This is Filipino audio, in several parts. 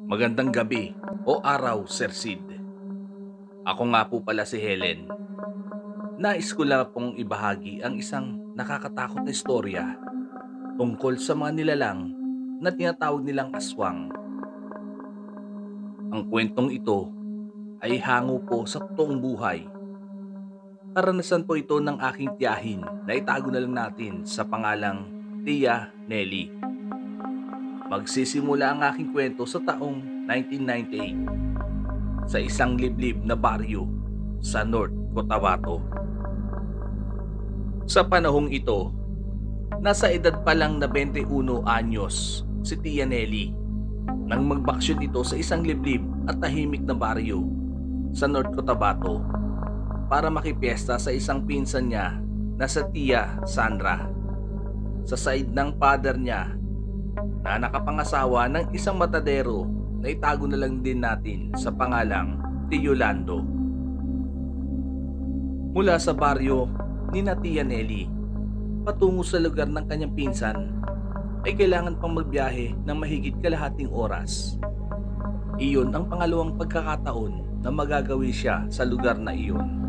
Magandang gabi o araw, Sir Sid. Ako nga po pala si Helen. Nais ko lang pong ibahagi ang isang nakakatakot na istorya tungkol sa mga nilalang na tinatawag nilang aswang. Ang kwentong ito ay hango po sa totoong buhay. Karanasan po ito ng aking tiyahin na itago na lang natin sa pangalang Tia Nelly. Magsisimula ang aking kwento sa taong 1998 sa isang liblib na baryo sa North Cotabato. Sa panahong ito, nasa edad pa lang na 21 anyos si Tia Nelly nang magbaksyon ito sa isang liblib at tahimik na baryo sa North Cotabato para makipiesta sa isang pinsan niya na sa Tia Sandra. Sa side ng father niya na nakapangasawa ng isang matadero na itago na lang din natin sa pangalang Tio Lando. Mula sa baryo ni Tia Nelly patungo sa lugar ng kanyang pinsan ay kailangan pang magbiyahe ng mahigit kalahating oras. Iyon ang pangalawang pagkakataon na magagawi siya sa lugar na iyon.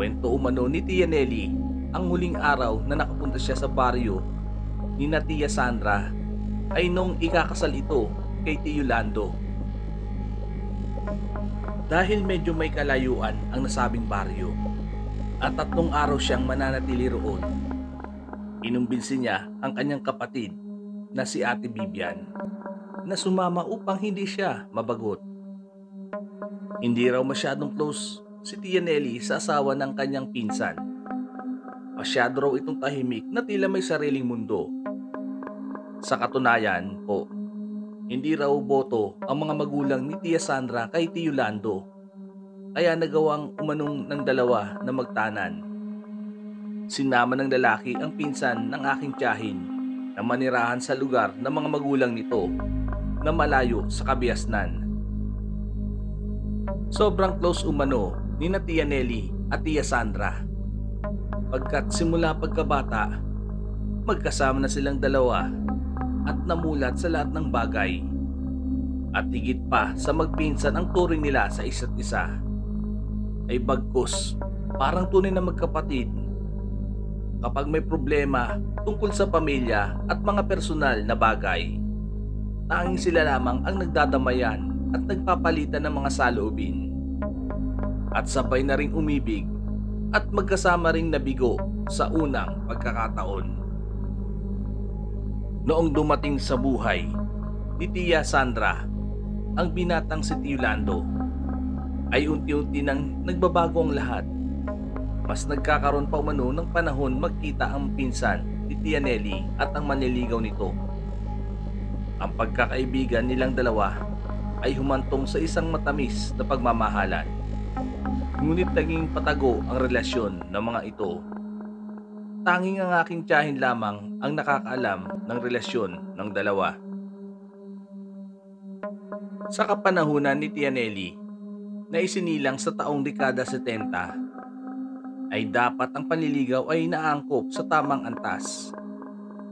Kwento umano ni Tia Nelly, ang huling araw na nakapunta siya sa baryo ni Tia Sandra ay nung ikakasal ito kay Tio Lando. Dahil medyo may kalayuan ang nasabing baryo at 3 araw siyang mananatili roon, inumbinsi niya ang kanyang kapatid na si Ate Bibian na sumama upang hindi siya mabagot. Hindi raw masyadong close si Tia Nelly sa asawa ng kanyang pinsan. Masyado raw itong tahimik na tila may sariling mundo. Sa katunayan po, hindi raw boto ang mga magulang ni Tia Sandra kay Tio Lando, kaya nagawang umanong ng dalawa na magtanan. Sinama ng lalaki ang pinsan ng aking tiyahin na manirahan sa lugar ng mga magulang nito na malayo sa Kabiasnan. Sobrang close umano ni Tia Nelly at Tia Sandra, pagkat simula pagkabata, magkasama na silang dalawa at namulat sa lahat ng bagay. At higit pa sa magpinsan ang turing nila sa isa't isa, ay bagkus parang tunay na magkapatid. Kapag may problema tungkol sa pamilya at mga personal na bagay, tanging sila lamang ang nagdadamayan at nagpapalitan ng mga saloobin. At sabay na ring umibig at magkasama ring nabigo sa unang pagkakataon. Noong dumating sa buhay ni Tia Sandra ang binatang si Tio Lando, ay unti-unti nang nagbabago ang lahat. Mas nagkakaroon pa umano ng panahon magkita ang pinsan ni Tia Nelly at ang manliligaw nito. Ang pagkakaibigan nilang dalawa ay humantong sa isang matamis na pagmamahalan. Ngunit naging patago ang relasyon ng mga ito. Tanging ang aking tiyahin lamang ang nakakaalam ng relasyon ng dalawa. Sa kapanahunan ni Tia Nelly na isinilang sa taong dekada 70, ay dapat ang panliligaw ay naangkop sa tamang antas.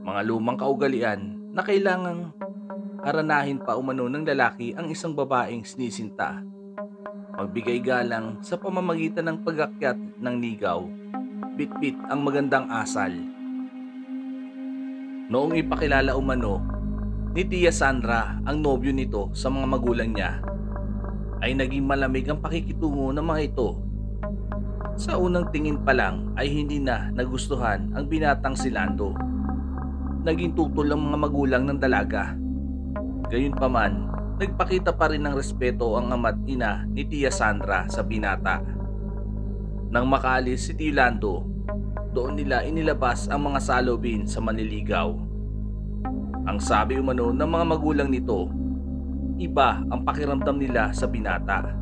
Mga lumang kaugalian na kailangang haranahin pa umano ng lalaki ang isang babaeng sinisinta. Magbigay galang sa pamamagitan ng pag-akyat ng ligaw, bitbit ang magandang asal. Noong ipakilala umano ni Tia Sandra ang nobyo nito sa mga magulang niya, ay naging malamig ang pakikitungo ng mga ito. Sa unang tingin pa lang ay hindi na nagustuhan ang binatang si Lando. Naging tutol ang mga magulang ng dalaga. Gayunpaman, nagpakita pa rin ng respeto ang ama't ina ni Tia Sandra sa binata. Nang makaalis si Tio Lando, doon nila inilabas ang mga salobin sa manliligaw. Ang sabi umano ng mga magulang nito, iba ang pakiramdam nila sa binata.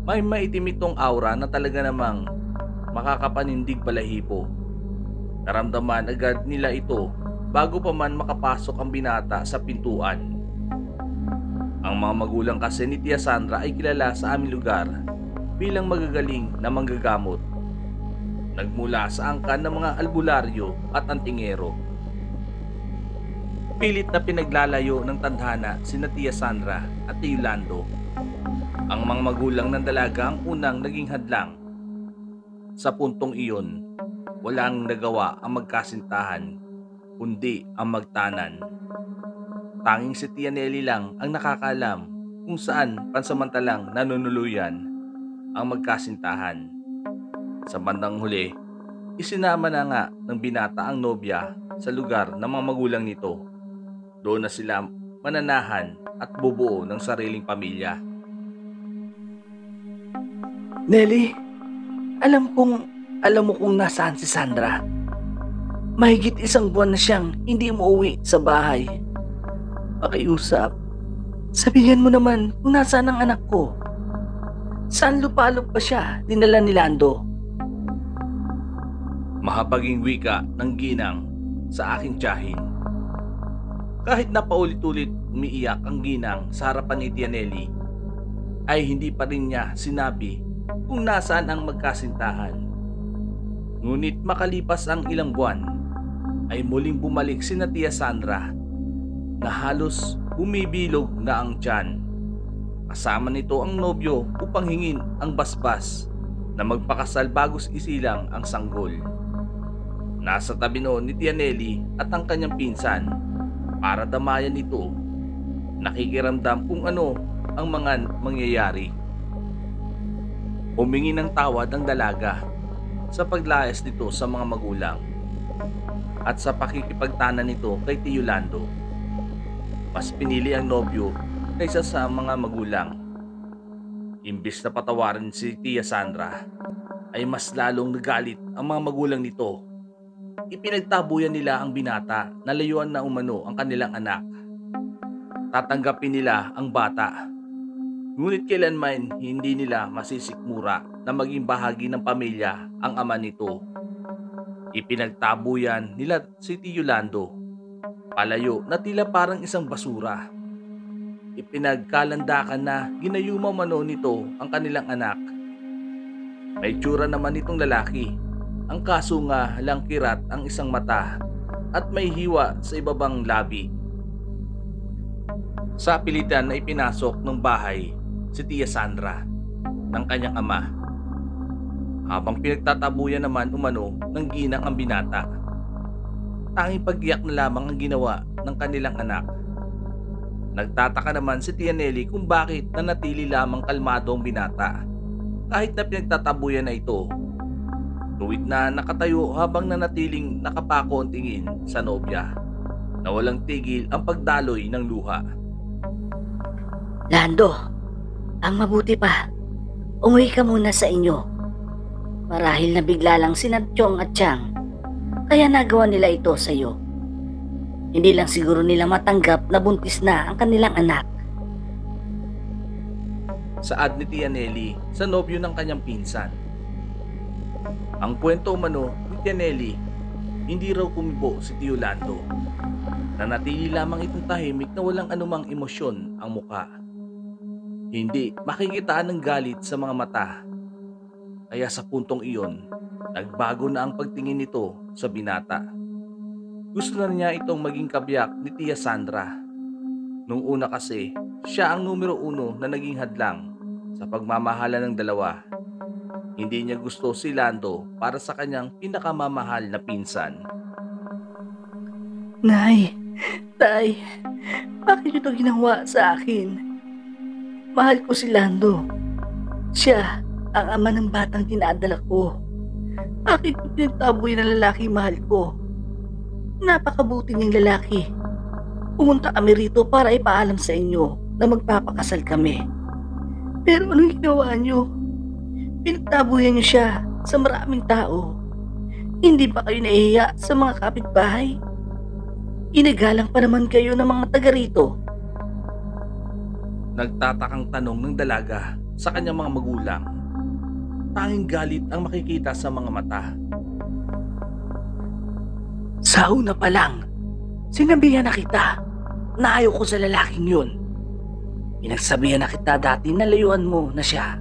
May maitim itong aura na talaga namang makakapanindig balahibo. Naramdaman agad nila ito bago pa man makapasok ang binata sa pintuan. Ang mga magulang kasi ni Tia Sandra ay kilala sa aming lugar bilang magagaling na manggagamot. nagmula sa angkan ng mga albularyo at antingero. Pilit na pinaglalayo ng tadhana sina Tia Sandra at Tio Lando. Ang mga magulang ng dalaga ang unang naging hadlang. Sa puntong iyon, walang nagawa ang magkasintahan, kundi ang magtanan. Tanging si Tia Nelly lang ang nakakaalam kung saan pansamantalang nanunuluyan ang magkasintahan. Sa bandang huli, isinama na nga ng binata ang nobya sa lugar ng mga magulang nito. Doon na sila mananahan at bubuo ng sariling pamilya. Nelly, alam mo kung nasaan si Sandra. Mahigit 1 buwan na siyang hindi umuwi sa bahay. Pakiusap, sabihan mo naman kung nasaan ang anak ko. Saan lupalop pa siya dinala ni Lando? Mahapaging wika ng ginang sa aking tiyahin. Kahit na paulit-ulit umiiyak ang ginang sa harapan ni Tia Nelly, ay hindi pa rin niya sinabi kung nasaan ang magkasintahan. Ngunit makalipas ang ilang buwan, ay muling bumalik sina Tia Sandra na halos bumibilog na ang tiyan. Kasama nito ang nobyo upang hingin ang basbas na magpakasal bago isilang ang sanggol. Nasa tabi noon ni Tia Nelly at ang kanyang pinsan para damayan ito. Nakikiramdam kung ano ang mga mangyayari. Humingi ng tawad ang dalaga sa paglayas nito sa mga magulang at sa pakikipagtanan nito kay Tio Lando. Mas pinili ang nobyo kaysa sa mga magulang. Imbis na patawarin si Tia Sandra, ay mas lalong nagalit ang mga magulang nito. Ipinagtabuyan nila ang binata na layuan na umano ang kanilang anak. Tatanggapin nila ang bata. Ngunit kailanman hindi nila masisikmura na maging bahagi ng pamilya ang ama nito. Ipinagtabuyan nila si Tio Lando, palayo na tila parang isang basura. Ipinagkalandakan na ginayuma mano nito ang kanilang anak. May tsura naman itong lalaki. Ang kaso nga lang kirat ang isang mata at may hiwa sa ibabang labi. Sa pilitan na ipinasok ng bahay si Tia Sandra ng kanyang ama, habang pinagtatabuyan naman umano ng ginang ang binata. Tanging pag-iyak na lamang ang ginawa ng kanilang anak. Nagtataka naman si Tia Nelly kung bakit nanatili lamang kalmado ang binata kahit na pinagtatabuyan na ito. Tuwid na nakatayo habang nanatiling nakapako ang tingin sa nobya na walang tigil ang pagdaloy ng luha. Lando, ang mabuti pa, umuwi ka muna sa inyo. Marahil na bigla lang sina Chong at Chang, kaya nagawa nila ito sa iyo. Hindi lang siguro nila matanggap na buntis na ang kanilang anak. Saad ni Tia Nelly sa nobyo ng kanyang pinsan. Ang kwento umano ni Tia Nelly, hindi raw kumibo si Tio Lando. Nanatili lamang itong tahimik na walang anumang emosyon ang muka. Hindi makikitaan ng galit sa mga mata. Kaya sa puntong iyon, nagbago na ang pagtingin nito sa binata. Gusto na niya itong maging kabiyak ni Tia Sandra. Nung una kasi, siya ang numero 1 na naging hadlang sa pagmamahala ng dalawa. Hindi niya gusto si Lando para sa kanyang pinakamamahal na pinsan. Nay, Tay, bakit niyo ito ginawa sa akin? Mahal ko si Lando. Siya ang ama ng batang tinadala ko. Bakit niyo pinagtaboy na lalaki mahal ko? Napakabuti niyang lalaki. Pumunta kami rito para ipaalam sa inyo na magpapakasal kami. Pero anong ginawa niyo? Pinagtabuyan niyo siya sa maraming tao. Hindi ba kayo nahihiya sa mga kapitbahay? Inagalang pa naman kayo ng mga taga rito. Nagtatakang tanong ng dalaga sa kanyang mga magulang. Tanging galit ang makikita sa mga mata. Sa una pa lang, sinabihan na kita na ayaw ko sa lalaking yun. Pinagsabihan na kita dati na layuan mo na siya.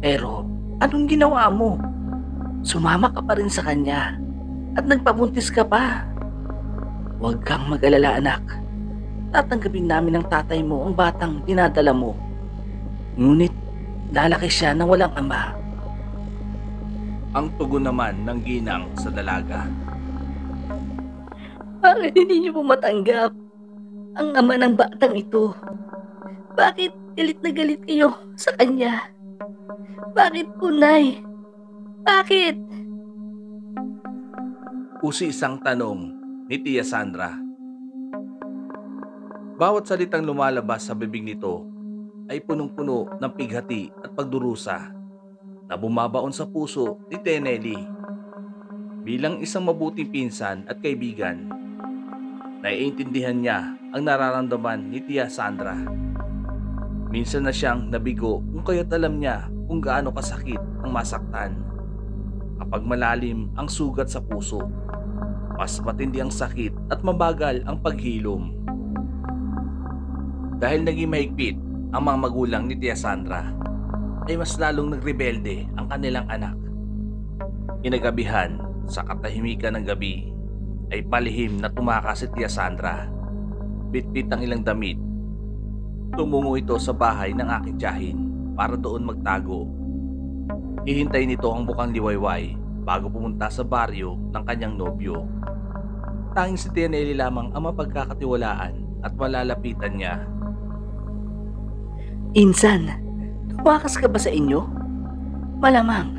Pero anong ginawa mo? Sumama ka pa rin sa kanya at nagpabuntis ka pa. Huwag kang mag-alala, anak. Tatanggapin namin ng tatay mo ang batang dinadala mo. Ngunit lalaki siya nang walang ama. Ang tugon naman ng ginang sa dalaga. Bakit hindi niyo po matanggap ang ama ng batang ito? Bakit galit na galit kayo sa kanya? Bakit po, Nay? Bakit? Usi isang tanong ni Tia Sandra. Bawat salitang lumalabas sa bibig nito ay punong-puno ng pighati at pagdurusa na bumabaon sa puso ni Tia Nelly. Bilang isang mabuting pinsan at kaibigan, naiintindihan niya ang nararamdaman ni Tia Sandra. Minsan na siyang nabigo kung kaya't alam niya kung gaano kasakit ang masaktan. Kapag malalim ang sugat sa puso, mas matindi ang sakit at mabagal ang paghilom. Dahil naging mahigpit ang mga magulang ni Tia Sandra, ay mas lalong nagrebelde ang kanilang anak. Kinagabihan, sa katahimikan ng gabi, ay palihim na tumakas si Tia Sandra. Bitbit ang ilang damit. Tumungo ito sa bahay ng aking tiyahin para doon magtago. Hihintay nito ang bukang liwayway bago pumunta sa baryo ng kanyang nobyo. Tanging si Tia Nelly lamang ang mapagkakatiwalaan at malalapitan niya. Insan, tumakas ka ba sa inyo? Malamang,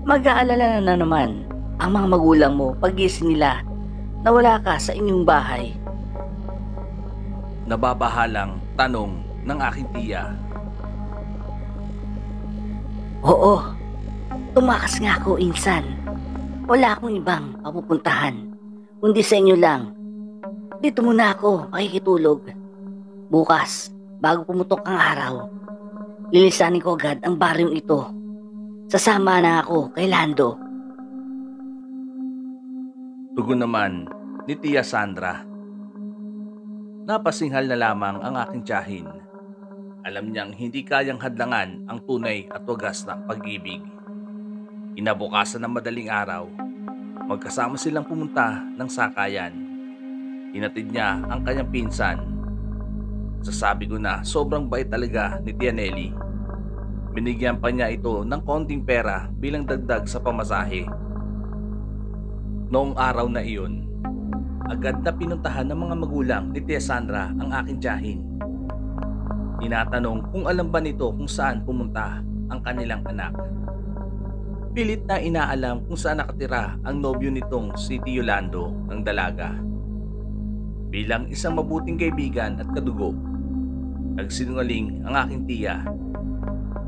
mag-aalala na naman ang mga magulang mo pag-gising nila na wala ka sa inyong bahay. Nababahalang tanong ng aking tiya. Oo, tumakas nga ako, insan. Wala akong ibang papupuntahan, kundi sa inyo lang. Dito muna ako makikitulog. Bukas, bago pumutok ang araw, lilisanin ko agad ang baryong ito. Sasama na ako kay Lando. Tugon naman ni Tia Sandra. Napasinghal na lamang ang aking tiyahin. Alam niyang hindi kayang hadlangan ang tunay at wagas na pag-ibig. Kinabukasan ng madaling araw, magkasama silang pumunta ng sakayan. Hinatid niya ang kanyang pinsan. Sasabi ko na sobrang bait talaga ni Tia Nelly. Binigyan pa niya ito ng konting pera bilang dagdag sa pamasahe. Noong araw na iyon, agad na pinuntahan ng mga magulang ni Tia Sandra ang aking tiyahin. Tinatanong kung alam ba nito kung saan pumunta ang kanilang anak. Pilit na inaalam kung saan nakatira ang nobyo nitong si Tio Lando ng dalaga. Bilang isang mabuting kaibigan at kadugo, nagsinungaling ang aking tiya.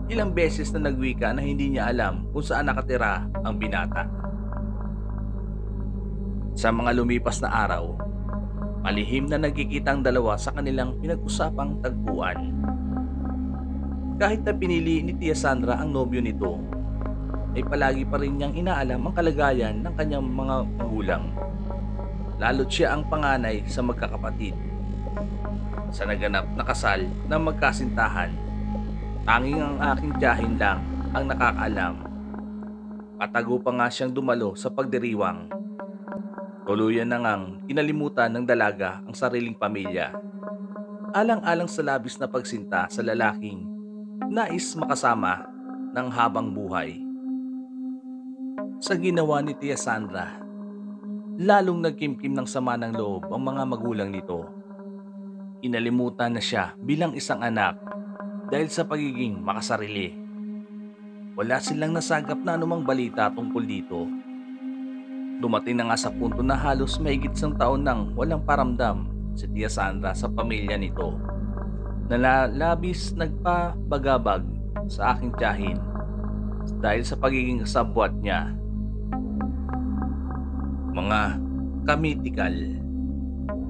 Ilang beses na nagwika na hindi niya alam kung saan nakatira ang binata. Sa mga lumipas na araw, palihim na nagkikita ang dalawa sa kanilang pinag-usapang tagpuan. Kahit na pinili ni Tia Sandra ang nobyo nito, ay palagi pa rin niyang inaalam ang kalagayan ng kanyang mga magulang. Lalo't siya ang panganay sa magkakapatid. Sa naganap na kasal ng magkasintahan, tanging ang aking tiyahin lang ang nakakaalam. Patago pa nga siyang dumalo sa pagdiriwang. Tuluyan na ngang kinalimutan ng dalaga ang sariling pamilya. Alang-alang sa labis na pagsinta sa lalaking nais makasama ng habang buhay. Sa ginawa ni Tia Sandra, lalong nagkimkim ng sama ng loob ang mga magulang nito. Inalimutan na siya bilang isang anak dahil sa pagiging makasarili. Wala silang nasagap na anumang balita tungkol dito. Dumating na nga sa punto na halos mahigit isang taon nang walang paramdam si Tia Sandra sa pamilya nito. Nalalabis nagpabagabag sa aking tiyahin dahil sa pagiging kasabwat niya. Mga kamitikal,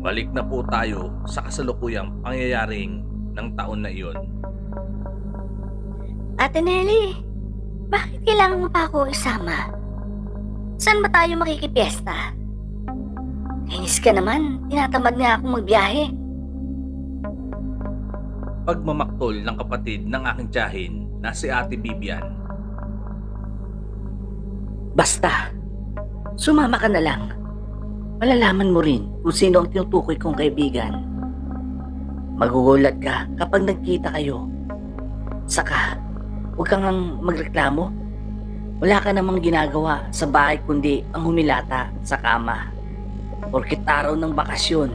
balik na po tayo sa kasalukuyang pangyayaring ng taon na iyon. Ate Nelly, bakit kailangan mo pa ako isama? Saan ba tayo makikipiesta? Kainis ka naman, tinatamad nga akong magbiyahe. Pagmamaktol ng kapatid ng aking tiyahin na si Ate Bibian. Basta, sumama ka na lang. Malalaman mo rin kung sino ang tinutukoy kong kaibigan. Magugulat ka kapag nagkita kayo. Saka, huwag kang magreklamo. Wala ka namang ginagawa sa bahay kundi ang humilata sa kama. Porket araw ng bakasyon.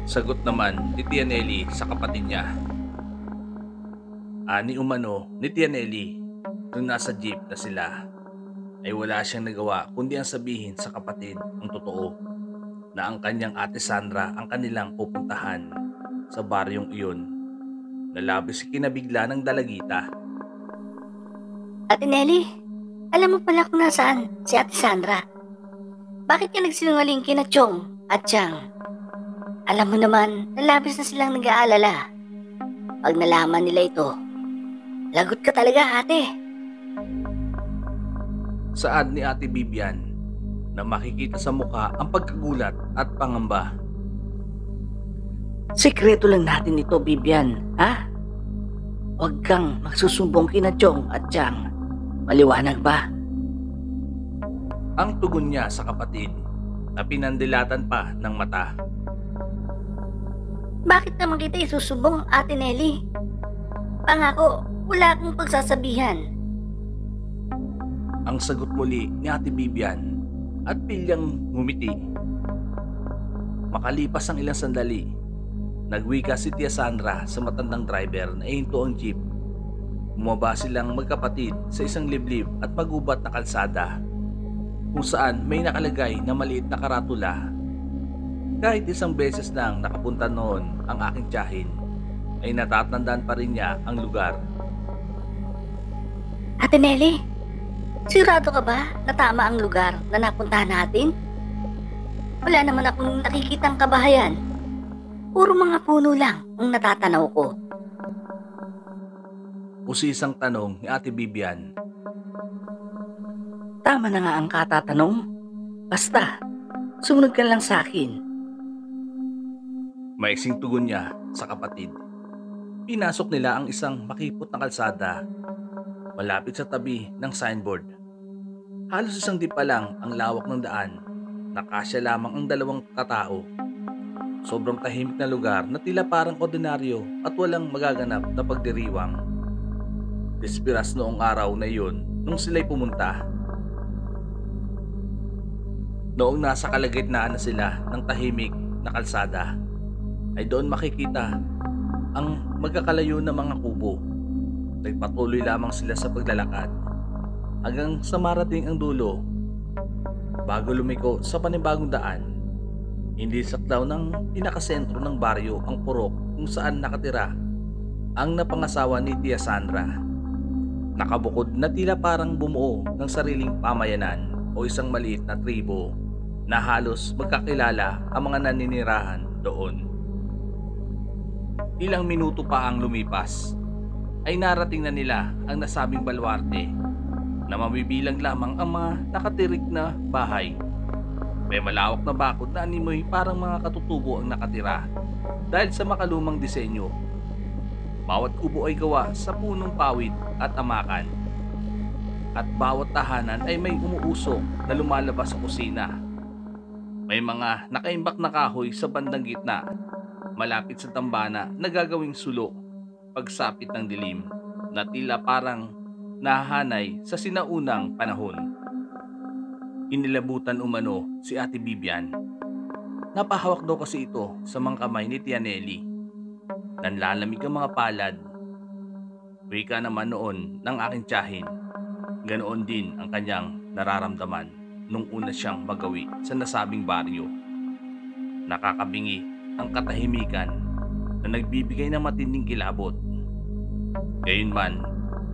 Sagot naman ni Tia Nelly sa kapatid niya. Ani umano ni Tia Nelly nung nasa jeep na sila ay wala siyang nagawa kundi ang sabihin sa kapatid ang totoo na ang kanyang ate Sandra ang kanilang pupuntahan sa baryong iyon na labis kinabigla ng dalagita. Ate Nelly, alam mo pala kung nasaan si Ate Sandra. Bakit ka nagsinungaling kina Chong at Chang? Alam mo naman na labis na silang nag-aalala. Pag nalaman nila ito, lagot ka talaga ate. Saad ni Ate Bibian na makikita sa mukha ang pagkagulat at pangamba. Sikreto lang natin ito, Bibian, ha? Huwag kang magsusumbong kina Chong at Chang. Maliwanag ba? Ang tugon niya sa kapatid na pinandilatan pa ng mata. Bakit naman kita isusumbong, Ate Nelly? Pangako, wala akong pagsasabihan. Ang sagot muli ni Ate Bibian at pilyang ngumiti. Makalipas ang ilang sandali, nagwika si Tia Sandra sa matandang driver na ihinto ang jeep. Bumaba silang magkapatid sa isang liblib at magubat na kalsada kung saan may nakalagay na maliit na karatula. Kahit isang beses nang nakapunta noon ang aking tiyahin, ay natatandaan pa rin niya ang lugar. Ate Nelly, sigurado ka ba na tama ang lugar na napuntahan natin? Wala naman akong nakikitang kabahayan. Puro mga puno lang ang natatanaw ko. Usisang tanong ni Ate Bibian. Tama na nga ang katatanong. Basta, sumunod ka lang sa akin. Maiksing tugon niya sa kapatid. Pinasok nila ang isang makipot na kalsada malapit sa tabi ng signboard. Halos isang di pa lang ang lawak ng daan. Nakasya lamang ang 2 katao. Sobrang tahimik na lugar na tila parang ordinaryo at walang magaganap na pagdiriwang. Despiras noong araw na iyon nung sila'y pumunta. Noong nasa kalagitnaan na sila ng tahimik na kalsada, ay doon makikita ang magkakalayo na mga kubo. Nagpatuloy lamang sila sa paglalakad hanggang sa marating ang dulo. Bago lumiko sa panibagong daan, hindi saklaw ng pinakasentro ng baryo ang purok kung saan nakatira ang napangasawa ni Tia Sandra. Nakabukod na tila parang bumuo ng sariling pamayanan o isang maliit na tribo na halos magkakilala ang mga naninirahan doon. Ilang minuto pa ang lumipas ay narating na nila ang nasabing baluarte na mabibilang lamang ang mga nakatirik na bahay. May malawak na bakod na animoy parang mga katutubo ang nakatira dahil sa makalumang disenyo. Bawat kubo ay gawa sa punong pawid at amakan at bawat tahanan ay may umuusok na lumalabas sa kusina. May mga nakaimbak na kahoy sa bandang gitna malapit sa dambana na gagawing sulok pagsapit ng dilim na tila parang nahanay sa sinaunang panahon. Inilabutan umano si Ate Bibian. Napahawak daw kasi ito sa mga kamay ni Tia Nelly. Nanlalamig ang mga palad. Wika naman noon ng aking tiyahin. Ganoon din ang kanyang nararamdaman nung una siyang magawi sa nasabing baryo. Nakakabingi ang katahimikan na nagbibigay ng matinding kilabot. Gayunman,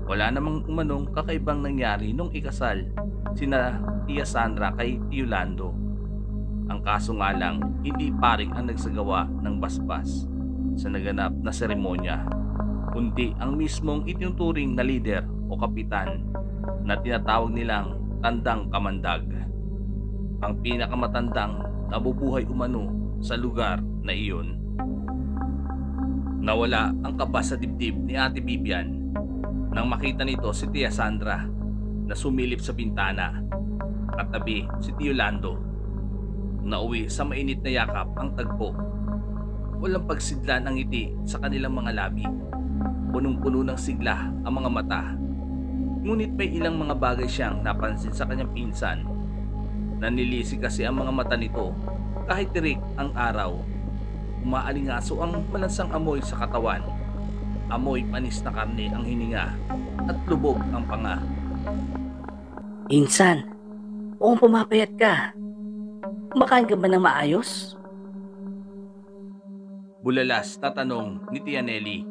wala namang umanong kakaibang nangyari nung ikasal sina Tia Sandra kay Tio Lando. Ang kaso nga lang, hindi paring ang nagsagawa ng basbas sa naganap na seremonya, kundi ang mismong itinuturing na lider o kapitan na tinatawag nilang Tandang Kamandag. Ang pinakamatandang nabubuhay umano sa lugar na iyon. Nawala ang kaba sa dibdib ni Ate Bibian nang makita nito si Tia Sandra. na sumilip sa bintana. Katabi si Tio Lando. Nauwi sa mainit na yakap ang tagpo. Walang pagsidlan ang ngiti sa kanilang mga labi. Punong-puno ng sigla ang mga mata. Ngunit may ilang mga bagay siyang napansin sa kanyang pinsan. Nanilisi kasi ang mga mata nito kahit tirik ang araw. Umaalingaso ang malansang amoy sa katawan. Amoy panis na karne ang hininga at lubog ang panga. Insan, kung pumapayat ka, kumakain ka ba ng maayos? Bulalas na tanong ni Tia Nelly.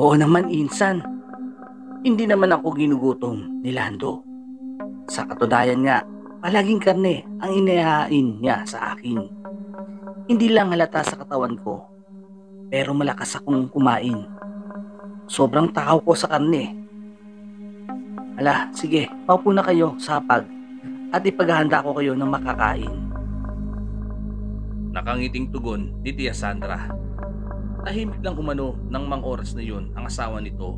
Oo naman, Insan. Hindi naman ako ginugutom ni Lando. Sa katunayan nga, palaging karne ang inihain niya sa akin. Hindi lang halata sa katawan ko, pero malakas akong kumain. Sobrang takaw ko sa karne. Ala, sige, paupo na kayo sa hapag at ipaghahanda ko kayo ng makakain. Nakangiting tugon ni Tia Sandra. Tahimik lang umano ng mga oras na yun ang asawa nito,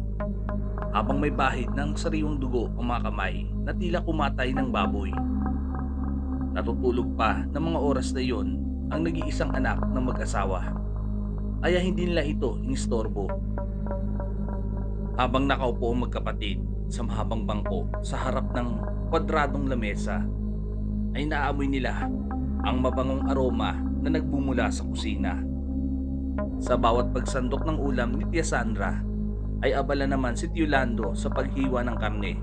habang may bahid ng sariwang dugo ang mga kamay na tila kumatay ng baboy. Natutulog pa ng mga oras na yun ang nag-iisang anak ng mag-asawa, kaya hindi nila ito inistorbo. Habang nakaupo ang magkapatid sa mahabang bangko sa harap ng kwadradong lamesa, ay naamoy nila ang mabangong aroma na nagbumula sa kusina. Sa bawat pagsandok ng ulam ni Tia Sandra, ay abala naman si Tio Lando sa paghiwa ng karne.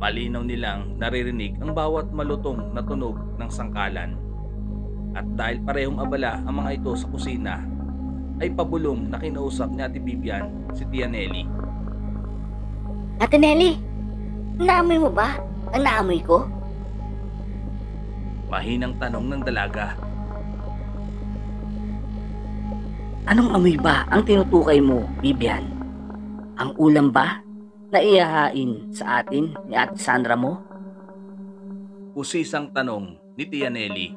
Malinaw nilang naririnig ang bawat malutong na tunog ng sangkalan. At dahil parehong abala ang mga ito sa kusina, ay pabulong na kinausap ni Ate Bibian si Tia Nelly. Ate Nelly, naamoy mo ba ang naamoy ko? Mahinang tanong ng dalaga. Anong amoy ba ang tinutukay mo, Bibian? Ang ulam ba na ihahain sa atin ni Ate Sandra mo? Usisang tanong ni Tia Nelly.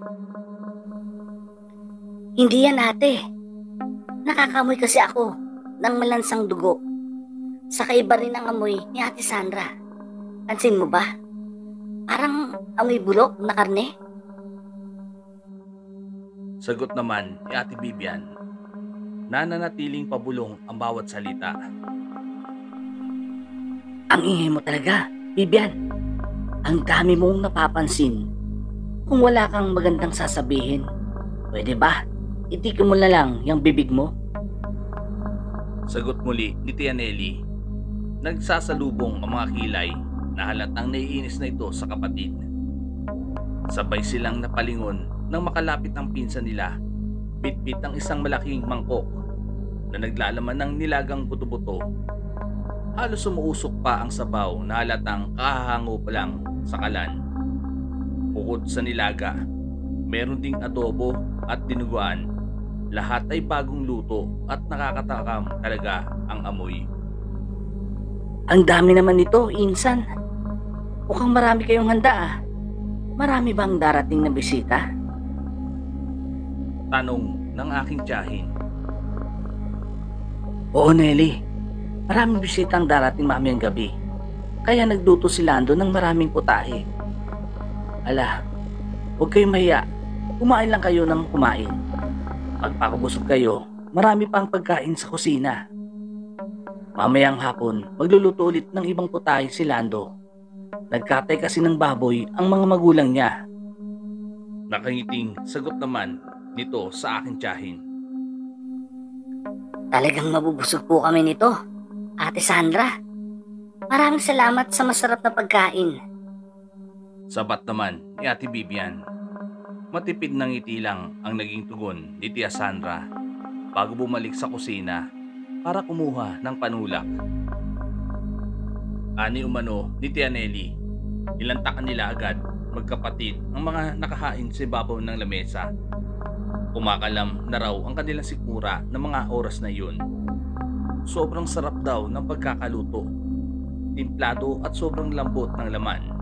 Hindi yan, ate. Nakakamoy kasi ako ng malansang dugo. Saka iba rin ang amoy ni Ate Sandra. Pansin mo ba? Parang amoy bulok na karne. Sagot naman ni Ate Bibian. Nananatiling pabulong ang bawat salita. Ang ingay mo talaga, Bibian. Ang dami mong napapansin. Kung wala kang magandang sasabihin, pwede ba itikin mo na lang yung bibig mo? Sagot muli ni Tia Nelly. Nagsasalubong ang mga kilay na halatang naiinis na ito sa kapatid. Sabay silang napalingon nang makalapit ang pinsan nila. Bitbit ang isang malaking mangkok na naglalaman ng nilagang buto-buto. Halos sumuusok pa ang sabaw na halatang kahahango pa lang sa kalan. Bukod sa nilaga, meron ding adobo at dinuguan. Lahat ay bagong luto at nakakatakam talaga ang amoy. Ang dami naman nito, Insan. Mukhang marami kayong handa ah. Marami bang darating na bisita? Tanong ng aking tiyahin. Oo, Nelly. Maraming bisita ang darating mamayang gabi. Kaya nagluto si Lando ng maraming putahe. Ala, huwag kayong mahiya. Kumain lang kayo ng kumain. Pagpakabusog kayo, marami pang pagkain sa kusina. Mamayang hapon, magluluto ulit ng ibang putahe si Lando. Nagkatay kasi ng baboy ang mga magulang niya. Nakangiting sagot naman nito sa aking tiyahin. Talagang mabubusog po kami nito, Ate Sandra. Maraming salamat sa masarap na pagkain. Sabat naman ni Ate Bibian. Matipid na ngiti lang ang naging tugon ni Tia Sandra bago bumalik sa kusina para kumuha ng panulak. Ani umano ni Tia Nelly, nilantakan nila agad magkapatid ang mga nakahain sa ibabaw ng lamesa. Kumakalam na raw ang kanilang sikmura ng mga oras na yun. Sobrang sarap daw ng pagkakaluto. Timplado at sobrang lambot ng laman.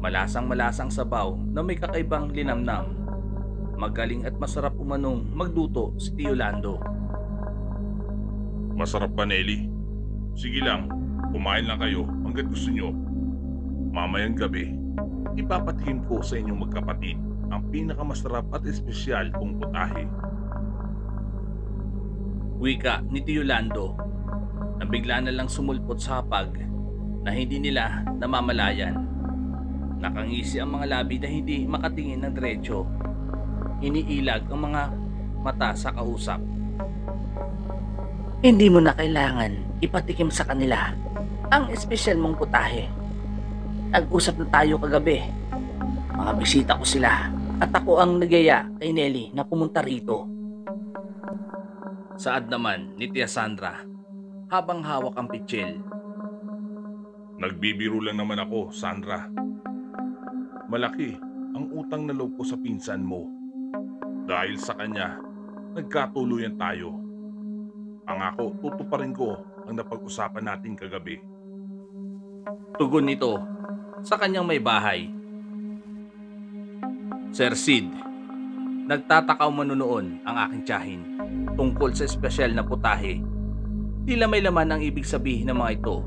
Malasang-malasang sabaw na may kakaibang linamnam. Magaling at masarap umanong magluto si Tio Lando. Masarap pa, Nelly. Sige lang, Kumain lang kayo hanggat gusto nyo. Mamayang gabi, ipapatikim ko sa inyong magkapatid ang pinakamasarap at espesyal kong putahe. Wika ni Tio Lando na bigla na lang sumulpot sa hapag na hindi nila namamalayan. Nakangisi ang mga labi na hindi makatingin ng diretso. Iniilag ang mga mata sa kausap. Hindi mo na kailangan ipatikim sa kanila ang espesyal mong putahe. Nag-usap na tayo kagabi. Mga bisita ko sila at ako ang nagyaya kay Nelly na pumunta rito. Saad naman ni Tia Sandra habang hawak ang pitsil. Nagbibiro lang naman ako, Sandra. Malaki ang utang na loob ko sa pinsan mo. Dahil sa kanya, nagkatuluyan tayo. Pangako, tutuparin ko ang napag-usapan natin kagabi. Tugon nito sa kanyang may bahay. Sir Sid, nagtatakaw manunoon ang aking tiyahin tungkol sa espesyal na putahe. Tila may laman ang ibig sabihin ng mga ito.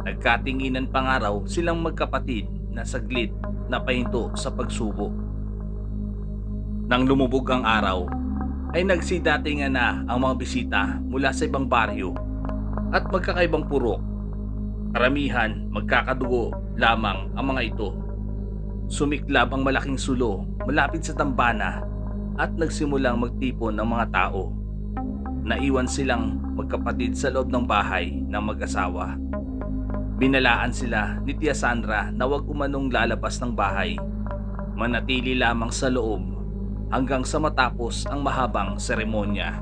Nagkatinginan pa nga raw silang magkapatid na saglit na pahinto sa pagsubo. Nang lumubog ang araw, ay nagsidatingan na ang mga bisita mula sa ibang baryo at magkakaibang purok. Karamihan magkakadugo lamang ang mga ito. Sumiklab ang malaking sulo malapit sa dambana at nagsimulang magtipon ng mga tao. Naiwan silang magkapatid sa loob ng bahay ng mag-asawa. Binalaan sila ni Tia Sandra na huwag umanong lalabas ng bahay. Manatili lamang sa loob hanggang sa matapos ang mahabang seremonya.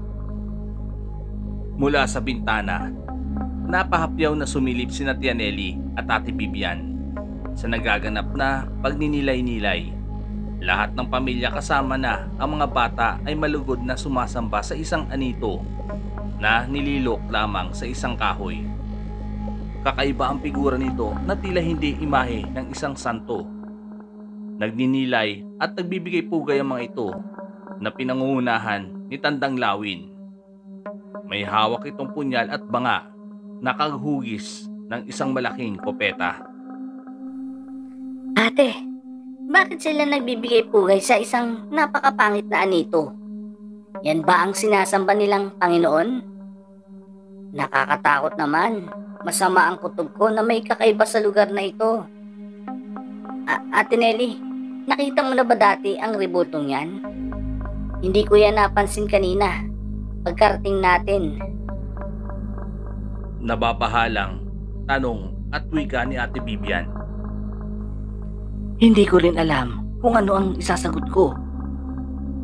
Mula sa bintana, napahapyaw na sumilip sina Tia Nelly at Ate Bibian sa nagaganap na pagninilay-nilay. Lahat ng pamilya kasama na ang mga bata ay malugod na sumasamba sa isang anito na nililok lamang sa isang kahoy. Kakaiba ang figura nito na tila hindi imahe ng isang santo. Nagninilay at nagbibigay pugay ang mga ito na pinangungunahan ni Tandang Lawin. May hawak itong punyal at banga na kaghugis ng isang malaking kopeta. Ate, bakit sila nagbibigay pugay sa isang napakapangit na anito? Yan ba ang sinasamba nilang Panginoon? Nakakatakot naman. Masama ang kutob ko na may kakaiba sa lugar na ito. Ate Nelly, nakita mo na ba dati ang rebutong yan? Hindi ko yan napansin kanina pagkarating natin. Nababahalang tanong at wika ni Ate Bibian. Hindi ko rin alam kung ano ang isasagot ko.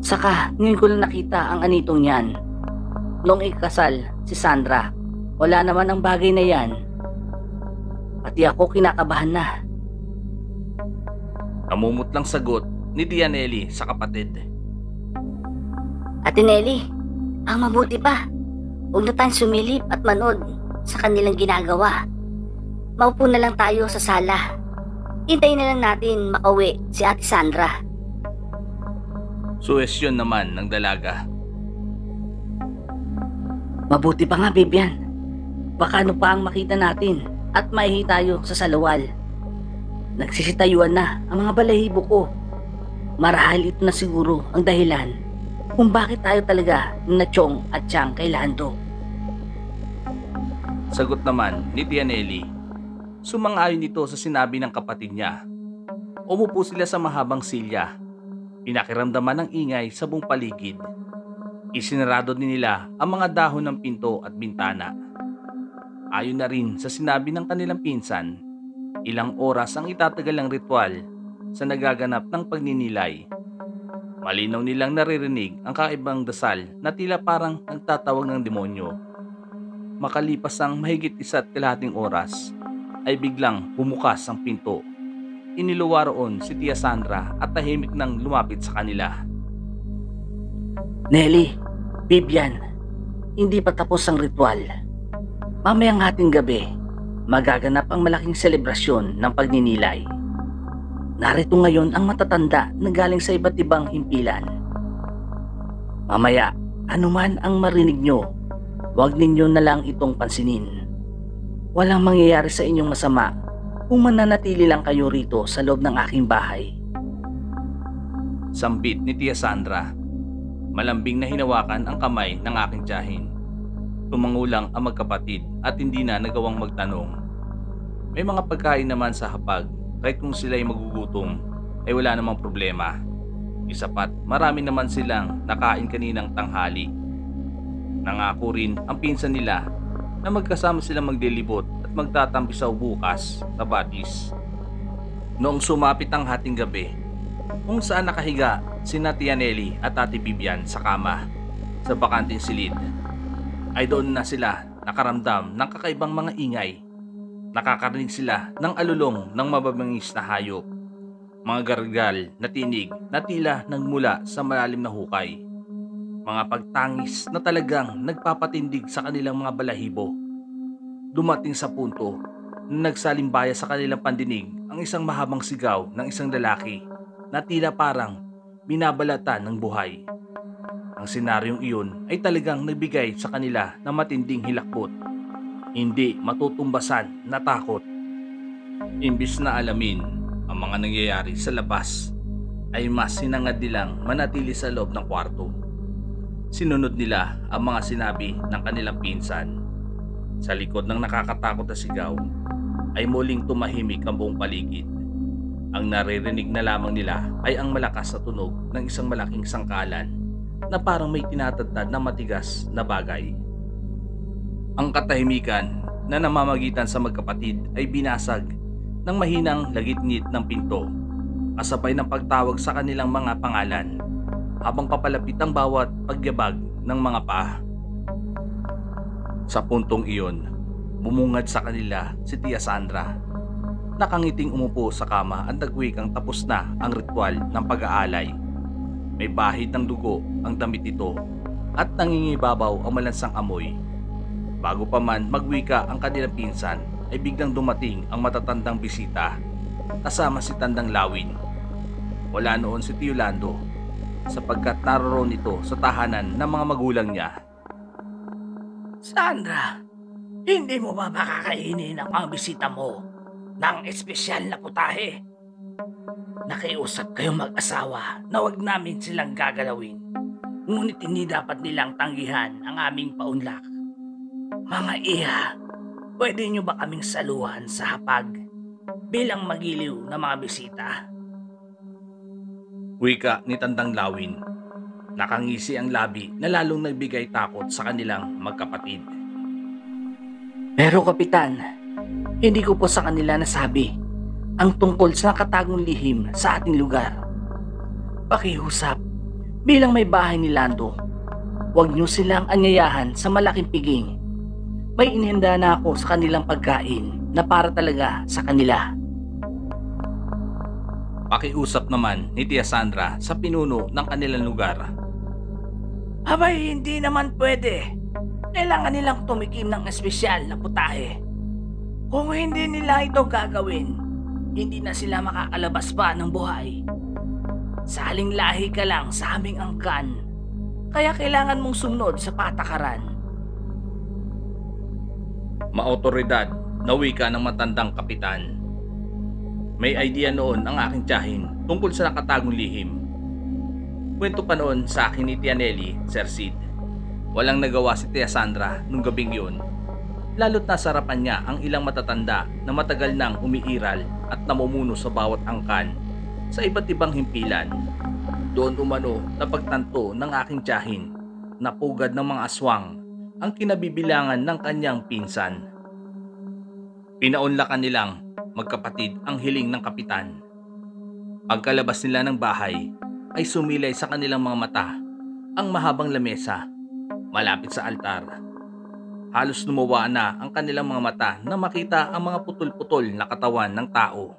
Saka ngayon ko lang nakita ang anitong yan. Noong ikasal si Sandra, wala naman ang bagay na yan. Pati ako kinakabahan na. Namumutlang sagot ni Tia Nelly sa kapatid. Ate Nelly, ang mabuti pa, huwag na tayong sumilip at manood sa kanilang ginagawa. Maupo na lang tayo sa sala. Hintayin na lang natin makauwi si Ate Sandra. Suwestyon naman ng dalaga. Mabuti pa nga, Bibian. Baka ano pa ang makita natin at maihi tayo sa salawal. Nagsisitayuan na ang mga balahibo ko. Marahil ito na siguro ang dahilan kung bakit tayo talaga na Chong at Chang kay Lando. Sagot naman ni Tia Nelly. Sumang-ayon ito sa sinabi ng kapatid niya. Umupo sila sa mahabang silya. Pinakiramdaman ng ingay sa buong paligid. Isinarado din nila ang mga dahon ng pinto at bintana. Ayon na rin sa sinabi ng kanilang pinsan, ilang oras ang itatagal ng ritual sa nagaganap ng pagninilay. Malinaw nilang naririnig ang kakaibang dasal na tila parang nagtatawag ng demonyo. Makalipas ang mahigit 1.5 oras, ay biglang bumukas ang pinto. Iniluwa roon si Tia Sandra at tahimik nang lumapit sa kanila. Nelly, Bibian, hindi pa tapos ang ritual. Mamayang hating gabi, magaganap ang malaking selebrasyon ng pagninilay. Narito ngayon ang matatanda na galing sa iba't ibang himpilan. Mamaya, anuman ang marinig nyo, huwag ninyo na lang itong pansinin. Walang mangyayari sa inyong masama kung mananatili lang kayo rito sa loob ng aking bahay. Sambit ni Tia Sandra. Malambing na hinawakan ang kamay ng aking tiyahin. Tumangulang ang magkapatid at hindi na nagawang magtanong. May mga pagkain naman sa hapag, kahit kung sila'y magugutom ay wala namang problema. Isapat, marami naman silang nakain kaninang tanghali. Nangako rin ang pinsan nila na magkasama silang maglilibot at magtatampisaw bukas sa Batis. Noong sumapit ang hating gabi, kung saan nakahiga sina Tia Nelly at Ate Bibian sa kama sa bakanting silid, ay doon na sila nakaramdam ng kakaibang mga ingay. Nakakarinig sila ng alulong ng mababangis na hayop, mga gargal na tinig na tila nagmula sa malalim na hukay, mga pagtangis na talagang nagpapatindig sa kanilang mga balahibo. Dumating sa punto na nagsalimbaya sa kanilang pandinig ang isang mahabang sigaw ng isang lalaki na tila parang binabalatan ng buhay. Ang senaryong iyon ay talagang nagbigay sa kanila ng matinding hilakbot, hindi matutumbasan na takot. Imbis na alamin ang mga nangyayari sa labas, ay mas sinangad nilang manatili sa loob ng kwarto. Sinunod nila ang mga sinabi ng kanilang pinsan. Sa likod ng nakakatakot na sigaw, ay muling tumahimik ang buong paligid. Ang naririnig na lamang nila ay ang malakas na tunog ng isang malaking sangkalan na parang may tinatadtad na matigas na bagay. Ang katahimikan na namamagitan sa magkapatid ay binasag ng mahinang lagitnit ng pinto, kasabay ng pagtawag sa kanilang mga pangalan habang papalapit ang bawat pagyabag ng mga paa. Sa puntong iyon, bumungad sa kanila si Tia Sandra. Nakangiting umupo sa kama at nagwikang tapos na ang ritual ng pag-aalay. May bahid ng dugo ang damit nito at nangingibabaw ang malansang amoy. Bago pa man magwika ang kanilang pinsan ay biglang dumating ang matatandang bisita kasama si Tandang Lawin. Wala noon si Tio Lando sapagkat naroon ito sa tahanan ng mga magulang niya. Sandra, hindi mo ba makakainin ang mga bisita mo ng espesyal na putahe? Nakiusap kayong mag-asawa na wag namin silang gagalawin, ngunit hindi dapat nilang tanggihan ang aming paunlak. Mga iha, pwede nyo ba kaming saluhan sa hapag bilang magiliw na mga bisita? Wika ni Tandang Lawin. Nakangisi ang labi na lalong nagbigay takot sa kanilang magkapatid. Pero kapitan, hindi ko po sa kanila nasabi ang tungkol sa nakatagong lihim sa ating lugar. Pakiusap, bilang may bahay ni Lando, huwag nyo silang anyayahan sa malaking piging. May inihanda na ako sa kanilang pagkain na para talaga sa kanila. Pakiusap naman ni Tia Sandra sa pinuno ng kanilang lugar. Abay, hindi naman pwede. Kailangan nilang tumikim ng espesyal na putahe. Kung hindi nila ito gagawin, hindi na sila makakalabas pa ng buhay. Saling lahi ka lang sa aming angkan, kaya kailangan mong sumunod sa patakaran. Maotoridad na wika ng matandang kapitan. May idea noon ang aking tiyahin tungkol sa nakatagong lihim. Kwento pa noon sa akin ni Tia Nelly, Sir Sid. Walang nagawa si Tia Sandra nung gabing yun. Lalo't nasa harapan niya ang ilang matatanda na matagal nang umiiral at namumuno sa bawat angkan sa iba't ibang himpilan. Doon umano na pagtanto ng aking tiyahin na pugad ng mga aswang ang kinabibilangan ng kanyang pinsan. Pinaunlakan nilang magkapatid ang hiling ng kapitan. Pagkalabas nila ng bahay ay sumilay sa kanilang mga mata ang mahabang lamesa malapit sa altar. Halos lumuwa na ang kanilang mga mata na makita ang mga putol-putol na katawan ng tao.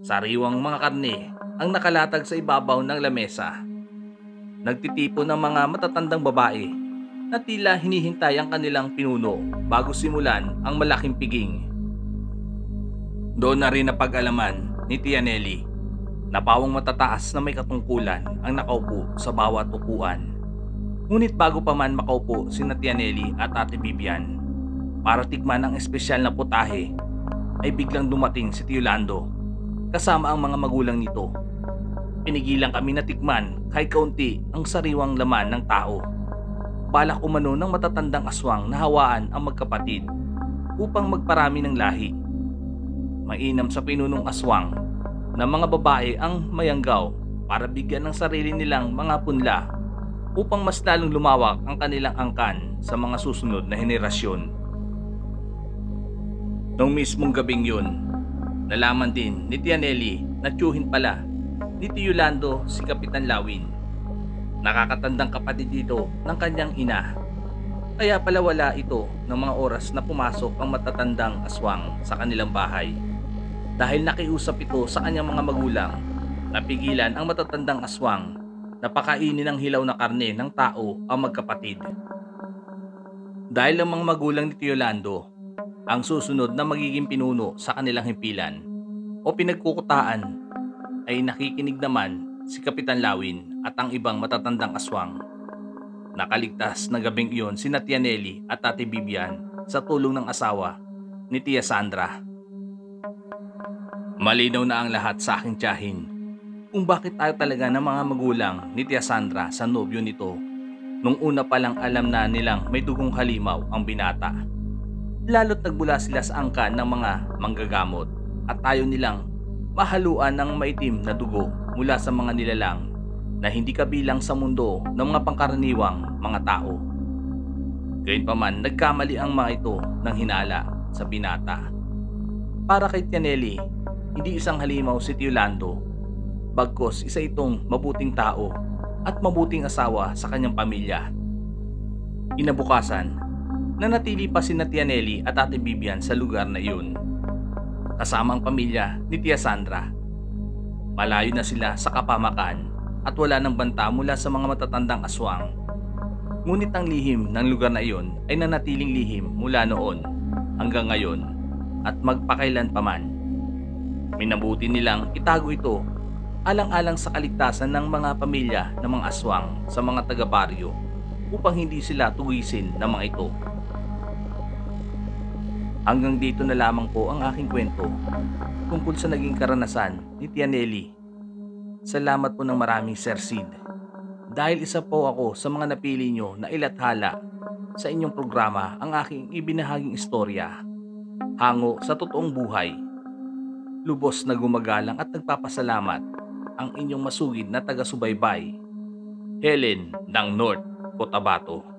Sariwang mga karne ang nakalatag sa ibabaw ng lamesa. Nagtitipo ng mga matatandang babae na tila hinihintay ang kanilang pinuno bago simulan ang malaking piging. Doon na rin napag-alaman ni Tia Nelly na pawang matataas na may katungkulan ang nakaupo sa bawat upuan. Ngunit bago pa man makaupo sina Tia Nelly at Ate Bibian, Para tikman ang espesyal na putahe ay biglang dumating si Tio Lando kasama ang mga magulang nito. Pinigilan kami na tikman kahit kaunti ang sariwang laman ng tao. Balak umano ng matatandang aswang na hawaan ang magkapatid upang magparami ng lahi. Mainam sa pinunong aswang na mga babae ang mayanggaw para bigyan ng sarili nilang mga punla upang mas lalong lumawak ang kanilang angkan sa mga susunod na henerasyon. Noong mismong gabing yun, nalaman din ni Tia Nelly na tiyuhin pala ni Tio Lando si Kapitan Lawin. Nakakatandang kapatid dito ng kanyang ina. Kaya pala wala ito ng mga oras na pumasok ang matatandang aswang sa kanilang bahay. Dahil nakiusap ito sa kanyang mga magulang na pigilan ang matatandang aswang na pakainin ng hilaw na karne ng tao ang magkapatid. Dahil ang mga magulang ni Tio Lando ang susunod na magiging pinuno sa kanilang himpilan o pinagkukutaan, ay nakikinig naman si Kapitan Lawin at ang ibang matatandang aswang. Nakaligtas na gabing iyon si Tia Nelly at Ate Bibian sa tulong ng asawa ni Tia Sandra. Malinaw na ang lahat sa aking tiyahin kung bakit tayo talaga ng mga magulang ni Tia Sandra sa nobyo nito nung una pa lang alam na nilang may dugong halimaw ang binata. Lalo't nagbula sila sa angkan ng mga manggagamot at ayaw nilang mahaluan ng maitim na dugo mula sa mga nilalang na hindi kabilang sa mundo ng mga pangkaraniwang mga tao. Gayunpaman, nagkamali ang mga ito ng hinala sa binata. Para kay Tia Nelly, hindi isang halimaw si Tio Lando, bagkos isa itong mabuting tao at mabuting asawa sa kanyang pamilya. Inabukasan, nanatili pa si Tia Nelly at Ate Bibian sa lugar na iyon, kasama ang pamilya ni Tia Sandra. Malayo na sila sa kapamakan at wala nang banta mula sa mga matatandang aswang. Ngunit ang lihim ng lugar na iyon ay nanatiling lihim mula noon hanggang ngayon at magpakailan paman. Minabuti nilang itago ito alang-alang sa kaligtasan ng mga pamilya ng mga aswang sa mga taga-baryo upang hindi sila tugisin ng mga ito. Hanggang dito na lamang po ang aking kwento tungkol sa naging karanasan ni Tia Nelly. Salamat po ng maraming, Sir Sid, dahil isa po ako sa mga napili nyo na ilathala sa inyong programa ang aking ibinahaging istorya hango sa totoong buhay. Lubos na gumagalang at nagpapasalamat ang inyong masugid na taga-subaybay, Helen ng North Cotabato.